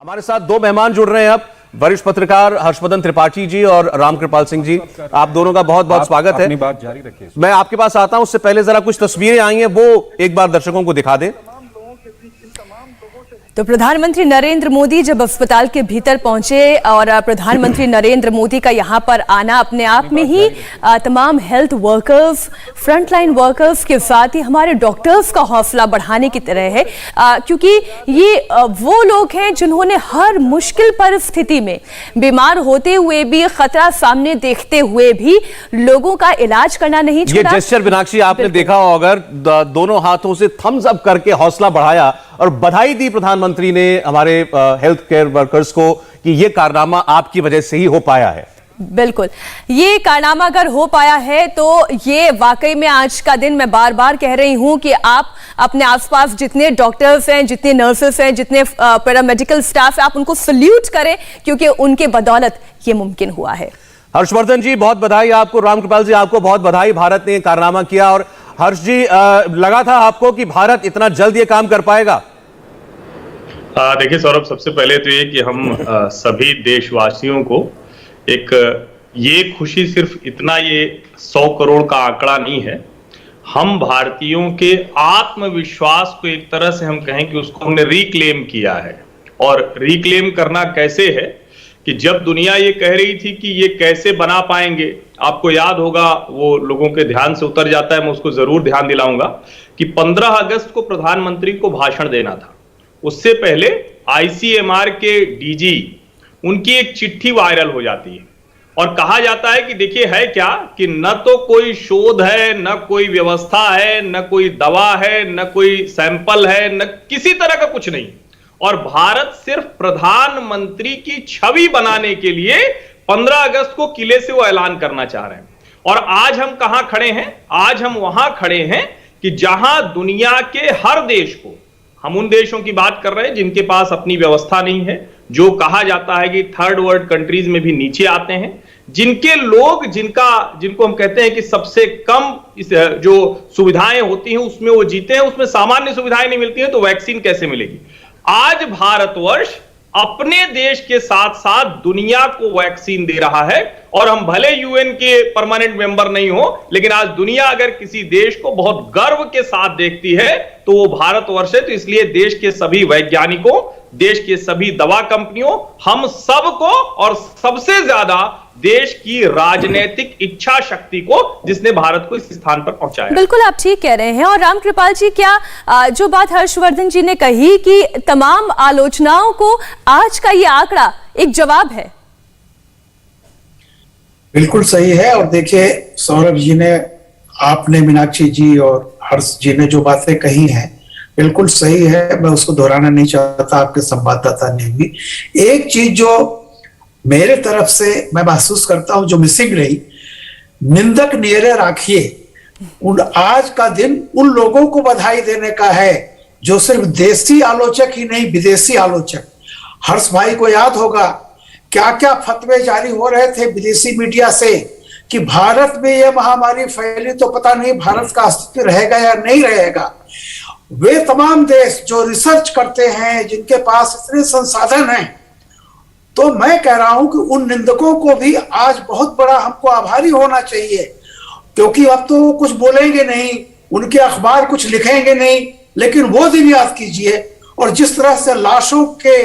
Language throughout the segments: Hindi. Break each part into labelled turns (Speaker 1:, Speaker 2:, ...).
Speaker 1: हमारे साथ दो मेहमान जुड़ रहे हैं अब, वरिष्ठ पत्रकार हर्षवर्धन त्रिपाठी जी और रामकृपाल सिंह जी। आप दोनों का बहुत बहुत स्वागत है।
Speaker 2: अपनी बात जारी रखिए।
Speaker 1: मैं आपके पास आता हूं, उससे पहले जरा कुछ तस्वीरें आई हैं वो एक बार दर्शकों को दिखा दें।
Speaker 3: तो प्रधानमंत्री नरेंद्र मोदी जब अस्पताल के भीतर पहुंचे और प्रधानमंत्री नरेंद्र मोदी का यहां पर आना अपने आप में ही तमाम हेल्थ वर्कर्स, फ्रंटलाइन वर्कर्स के साथ ही हमारे डॉक्टर्स का हौसला बढ़ाने की तरह है, क्योंकि ये वो लोग हैं जिन्होंने हर मुश्किल परिस्थिति में बीमार होते हुए भी, खतरा सामने देखते हुए भी लोगों का इलाज करना नहीं छोड़ा।
Speaker 1: ये जेस्चर मीनाक्षी आपने देखा हो, अगर दोनों हाथों से थम्स अप करके हौसला बढ़ाया और बधाई दी प्रधानमंत्री ने हमारे हेल्थ केयर वर्कर्स को कि ये कारनामा आपकी वजह से ही हो पाया है।
Speaker 3: बिल्कुल, ये कारनामा अगर हो पाया है तो ये वाकई में आज का दिन, मैं बार बार कह रही हूं कि आप अपने आसपास जितने डॉक्टर्स हैं, जितने नर्सेस हैं, जितने पैरामेडिकल स्टाफ है, आप उनको सल्यूट करें, क्योंकि उनके बदौलत ये मुमकिन हुआ है।
Speaker 1: हर्षवर्धन जी बहुत बधाई आपको, रामकृपाल जी आपको बहुत बधाई, भारत ने कारनामा किया। और हर्ष जी, लगा था आपको कि भारत इतना जल्द ये काम कर पाएगा?
Speaker 4: देखिए सौरभ, सबसे पहले तो ये कि हम सभी देशवासियों को एक ये खुशी, सिर्फ इतना ये 100 करोड़ का आंकड़ा नहीं है, हम भारतीयों के आत्मविश्वास को एक तरह से हम कहें कि उसको हमने रिक्लेम किया है। और रिक्लेम करना कैसे है कि जब दुनिया ये कह रही थी कि ये कैसे बना पाएंगे, आपको याद होगा, वो लोगों के ध्यान से उतर जाता है, मैं उसको जरूर ध्यान दिलाऊंगा कि 15 अगस्त को प्रधानमंत्री को भाषण देना था। उससे पहले आईसीएमआर के डीजी, उनकी एक चिट्ठी वायरल हो जाती है और कहा जाता है कि देखिए है क्या कि न तो कोई शोध है, न कोई व्यवस्था है, न कोई दवा है, न कोई सैंपल है, न किसी तरह का कुछ नहीं, और भारत सिर्फ प्रधानमंत्री की छवि बनाने के लिए 15 अगस्त को किले से वो ऐलान करना चाह रहे हैं। और आज हम कहां खड़े हैं? आज हम वहां खड़े हैं कि जहां दुनिया के हर देश को, हम उन देशों की बात कर रहे हैं जिनके पास अपनी व्यवस्था नहीं है, जो कहा जाता है कि थर्ड वर्ल्ड कंट्रीज में भी नीचे आते हैं, जिनके लोग, जिनको हम कहते हैं कि सबसे कम जो सुविधाएं होती हैं उसमें वो जीते हैं, उसमें सामान्य सुविधाएं नहीं मिलती हैं, तो वैक्सीन कैसे मिलेगी? आज भारतवर्ष अपने देश के साथ साथ दुनिया को वैक्सीन दे रहा है। और हम भले यूएन के परमानेंट मेंबर नहीं हो, लेकिन आज दुनिया अगर किसी देश को बहुत गर्व के साथ देखती है तो वो भारतवर्ष है। तो इसलिए देश के सभी वैज्ञानिकों, देश के सभी दवा कंपनियों, हम सबको, और सबसे ज्यादा देश की राजनीतिक इच्छा शक्ति को, जिसने भारत को इस स्थान पर पहुंचाया।
Speaker 3: बिल्कुल, आप ठीक कह रहे हैं। और रामकृपाल जी, क्या जो बात हर्षवर्धन जी ने कही कि तमाम आलोचनाओं को आज का ये आंकड़ा एक जवाब है?
Speaker 5: बिल्कुल सही है। और देखिए सौरभ जी ने, आपने, मीनाक्षी जी और हर्ष जी ने जो बातें कही हैं बिल्कुल सही है, मैं उसको दोहराना नहीं चाहता, आपके संवाददाता ने भी। एक चीज जो मेरे तरफ से मैं महसूस करता हूं जो मिसिंग रही, निंदक नियरे राखिए। आज का दिन उन लोगों को बधाई देने का है जो सिर्फ देसी आलोचक ही नहीं, विदेशी आलोचक। हर्ष भाई को याद होगा क्या क्या फतवे जारी हो रहे थे विदेशी मीडिया से कि भारत में यह महामारी फैली तो पता नहीं भारत का अस्तित्व रहेगा या नहीं रहेगा। वे तमाम देश जो रिसर्च करते हैं, जिनके पास इतने संसाधन हैं, तो मैं कह रहा हूं कि उन निंदकों को भी आज बहुत बड़ा हमको आभारी होना चाहिए, क्योंकि अब तो वो कुछ बोलेंगे नहीं, उनके अखबार कुछ लिखेंगे नहीं, लेकिन वो दिन याद कीजिए। और जिस तरह से लाशों के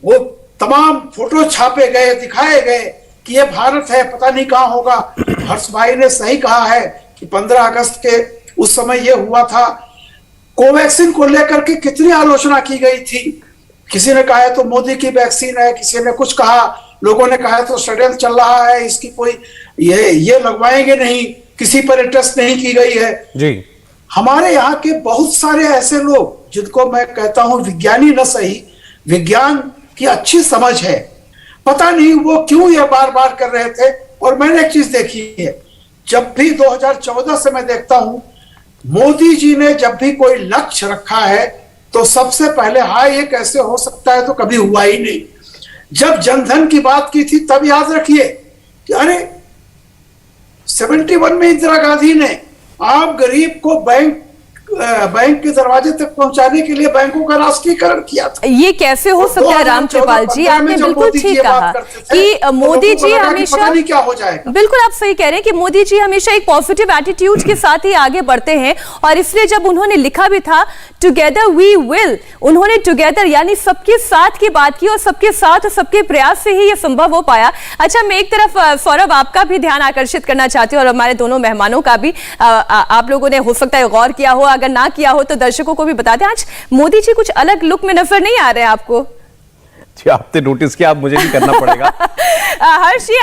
Speaker 5: वो तमाम फोटो छापे गए, दिखाए गए कि ये भारत है, पता नहीं कहां होगा। हर्ष भाई ने सही कहा है कि 15 अगस्त के उस समय ये हुआ था। कोवैक्सीन को लेकर के कितनी आलोचना की गई थी। किसी ने कहा है तो मोदी की वैक्सीन है, किसी ने कुछ कहा, लोगों ने कहा है तो षड्यंत्र चल रहा है, इसकी कोई ये लगवाएंगे नहीं, किसी पर टेस्ट नहीं की गई है
Speaker 1: जी।
Speaker 5: हमारे यहाँ के बहुत सारे ऐसे लोग, जिनको मैं कहता हूं विज्ञानी न सही, विज्ञान की अच्छी समझ है, पता नहीं वो क्यों ये बार बार कर रहे थे। और मैंने एक चीज देखी है, जब भी 2014 से मैं देखता हूं, मोदी जी ने जब भी कोई लक्ष्य रखा है तो सबसे पहले ये कैसे हो सकता है, तो कभी हुआ ही नहीं। जब जनधन की बात की थी तब याद रखिए कि अरे 71 में इंदिरा गांधी ने आम गरीब को बैंक बैंक के दरवाजे तक पहुंचाने के लिए बैंकों का राष्ट्रीयकरण किया था।
Speaker 3: ये कैसे हो सकता है रामकृपाल जी? आपने बिल्कुल ठीक कहा कि मोदी जी हमेशा,
Speaker 5: क्या हो जाएगा।
Speaker 3: बिल्कुल आप सही कह रहे हैं कि मोदी जी हमेशा एक पॉजिटिव एटीट्यूड के साथ ही आगे बढ़ते हैं, और इसलिए जब उन्होंने लिखा भी था टुगेदर वी विल, उन्होंने टुगेदर यानी सबके साथ की बात की, और सबके साथ और सबके प्रयास से ही ये संभव हो पाया। अच्छा, मैं एक तरफ सौरभ आपका भी ध्यान आकर्षित करना चाहती हूँ और हमारे दोनों मेहमानों का भी। आप लोगों ने हो सकता है गौर किया हो, अगर ना किया हो तो दर्शकों को भी बता दें, आज मोदी जी कुछ अलग लुक में नजर नहीं आ रहे हैं आपको?
Speaker 1: जी, आपने नोटिस किया, आप मुझे भी करना पड़ेगा।
Speaker 3: हर्षी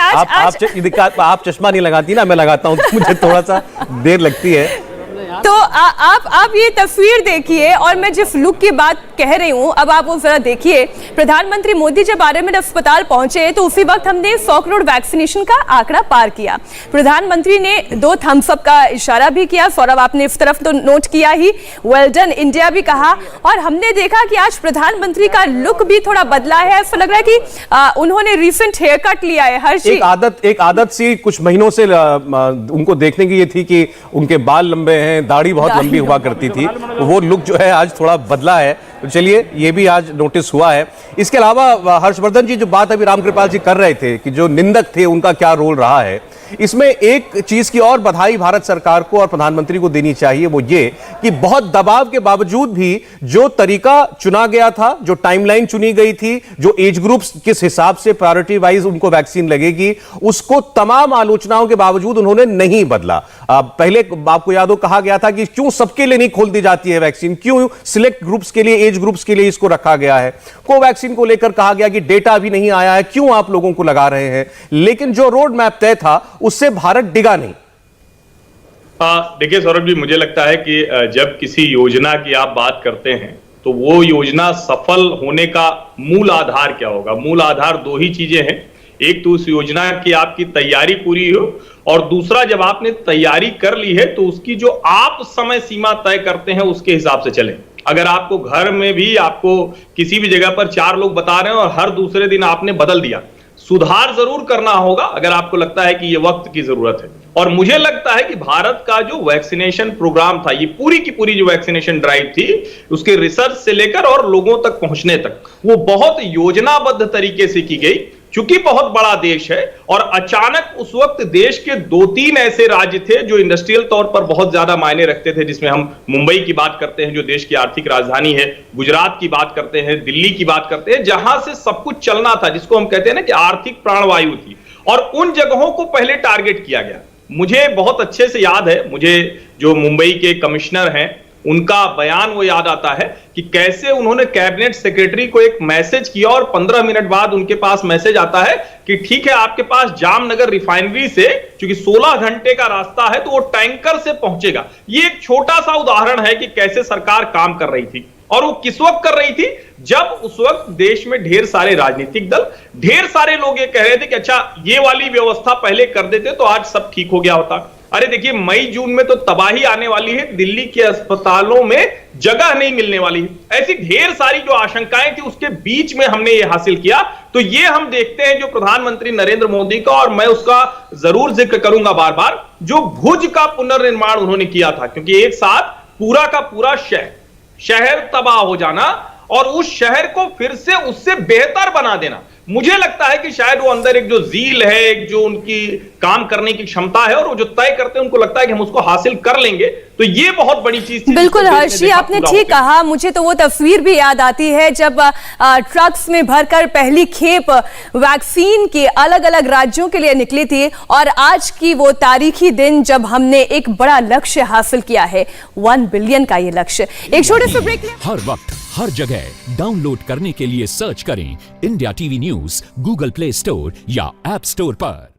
Speaker 1: आप चश्मा नहीं लगाती ना, मैं लगाता हूं, मुझे थोड़ा सा देर लगती है।
Speaker 3: तो आप ये तस्वीर देखिए, और मैं जिस लुक की बात कह रही हूं अब आप वो जरा देखिए। प्रधानमंत्री मोदी जब आर्मी अस्पताल पहुंचे तो उसी वक्त हमने 100 करोड़ वैक्सीनेशन का आंकड़ा पार किया। प्रधानमंत्री ने 2 थम्स अप का इशारा भी किया, सौरभ आपने इस तरफ तो नोट किया ही, वेल डन इंडिया भी कहा, और हमने देखा कि आज प्रधानमंत्री का लुक भी थोड़ा बदला है। ऐसा लग रहा है कि उन्होंने रिसेंट हेयर कट लिया है। हर्षी, एक
Speaker 1: आदत सी कुछ महीनों से उनको देखने की ये थी कि उनके बाल लंबे हैं, दाढ़ी बहुत लंबी हुआ करती थी, वो लुक जो है आज थोड़ा बदला है। तो चलिए, ये भी आज नोटिस हुआ है। इसके अलावा हर्षवर्धन जी, जो बात अभी रामकृपाल जी कर रहे थे कि जो निंदक थे उनका क्या रोल रहा है, इसमें एक चीज की और बधाई भारत सरकार को और प्रधानमंत्री को देनी चाहिए, वो ये कि बहुत दबाव के बावजूद भी जो तरीका चुना गया था, जो टाइमलाइन चुनी गई थी, जो एज ग्रुप्स किस हिसाब से प्रायोरिटी वाइज उनको वैक्सीन लगेगी, उसको तमाम आलोचनाओं के बावजूद उन्होंने नहीं बदला। पहले आपको याद हो, कहा गया था कि क्यों सबके लिए नहीं खोल दी जाती है वैक्सीन, क्यों सिलेक्ट ग्रुप्स के लिए, एज ग्रुप्स के लिए इसको रखा गया है। कोवैक्सीन को लेकर कहा गया कि डेटा अभी नहीं आया है, क्यों आप लोगों को लगा रहे हैं, लेकिन जो रोड मैप तय था उससे भारत डिगा नहीं।
Speaker 4: देखिए सौरभ जी, मुझे लगता है कि जब किसी योजना की आप बात करते हैं तो वो योजना सफल होने का मूल आधार क्या होगा? मूल आधार 2 ही चीजें हैं। एक तो उस योजना की आपकी तैयारी पूरी हो, और दूसरा जब आपने तैयारी कर ली है तो उसकी जो आप समय सीमा तय करते हैं उसके हिसाब से चलें। अगर आपको घर में भी आपको किसी भी जगह पर 4 लोग बता रहे हैं और हर दूसरे दिन आपने बदल दिया, सुधार जरूर करना होगा अगर आपको लगता है कि यह वक्त की जरूरत है। और मुझे लगता है कि भारत का जो वैक्सीनेशन प्रोग्राम था, ये पूरी की पूरी जो वैक्सीनेशन ड्राइव थी, उसके रिसर्च से लेकर और लोगों तक पहुंचने तक, वो बहुत योजनाबद्ध तरीके से की गई। चूंकि बहुत बड़ा देश है और अचानक उस वक्त देश के 2-3 ऐसे राज्य थे जो इंडस्ट्रियल तौर पर बहुत ज्यादा मायने रखते थे, जिसमें हम मुंबई की बात करते हैं जो देश की आर्थिक राजधानी है, गुजरात की बात करते हैं, दिल्ली की बात करते हैं, जहां से सब कुछ चलना था, जिसको हम कहते हैं ना कि आर्थिक प्राणवायु थी, और उन जगहों को पहले टारगेट किया गया। मुझे बहुत अच्छे से याद है, मुझे जो मुंबई के कमिश्नर हैं उनका बयान वो याद आता है कि कैसे उन्होंने कैबिनेट सेक्रेटरी को एक मैसेज किया और 15 मिनट बाद उनके पास मैसेज आता है कि ठीक है, आपके पास जामनगर रिफाइनरी से क्योंकि 16 घंटे का रास्ता है तो वो टैंकर से पहुंचेगा। ये एक छोटा सा उदाहरण है कि कैसे सरकार काम कर रही थी, और वो किस वक्त कर रही थी, जब उस वक्त देश में ढेर सारे राजनीतिक दल, ढेर सारे लोग ये कह रहे थे कि अच्छा ये वाली व्यवस्था पहले कर देते तो आज सब ठीक हो गया होता। अरे देखिए, मई जून में तो तबाही आने वाली है, दिल्ली के अस्पतालों में जगह नहीं मिलने वाली है। ऐसी ढेर सारी जो आशंकाएं थी उसके बीच में हमने ये हासिल किया। तो ये हम देखते हैं जो प्रधानमंत्री नरेंद्र मोदी का, और मैं उसका जरूर जिक्र करूंगा बार बार, जो भुज का पुनर्निर्माण उन्होंने किया था, क्योंकि एक साथ पूरा का पूरा शहर तबाह हो जाना और उस शहर को फिर से उससे बेहतर बना देना, मुझे लगता है कि शायद वो अंदर एक जो जील है, एक जो उनकी काम करने की क्षमता है, और वो जो तय करते हैं उनको लगता है कि हम उसको हासिल कर लेंगे, तो ये बहुत बड़ी चीज थी।
Speaker 3: बिल्कुल हर्षी, आपने ठीक कहा। मुझे तो वो तस्वीर भी याद आती है जब ट्रक्स में भरकर पहली खेप वैक्सीन के अलग अलग राज्यों के लिए निकली थी, और आज की वो तारीखी दिन जब हमने एक बड़ा लक्ष्य हासिल किया है, 1 बिलियन का ये लक्ष्य। एक छोटे से ब्रेक।
Speaker 2: हर वक्त हर जगह डाउनलोड करने के लिए सर्च करें India TV news Google play store या ऐप स्टोर पर।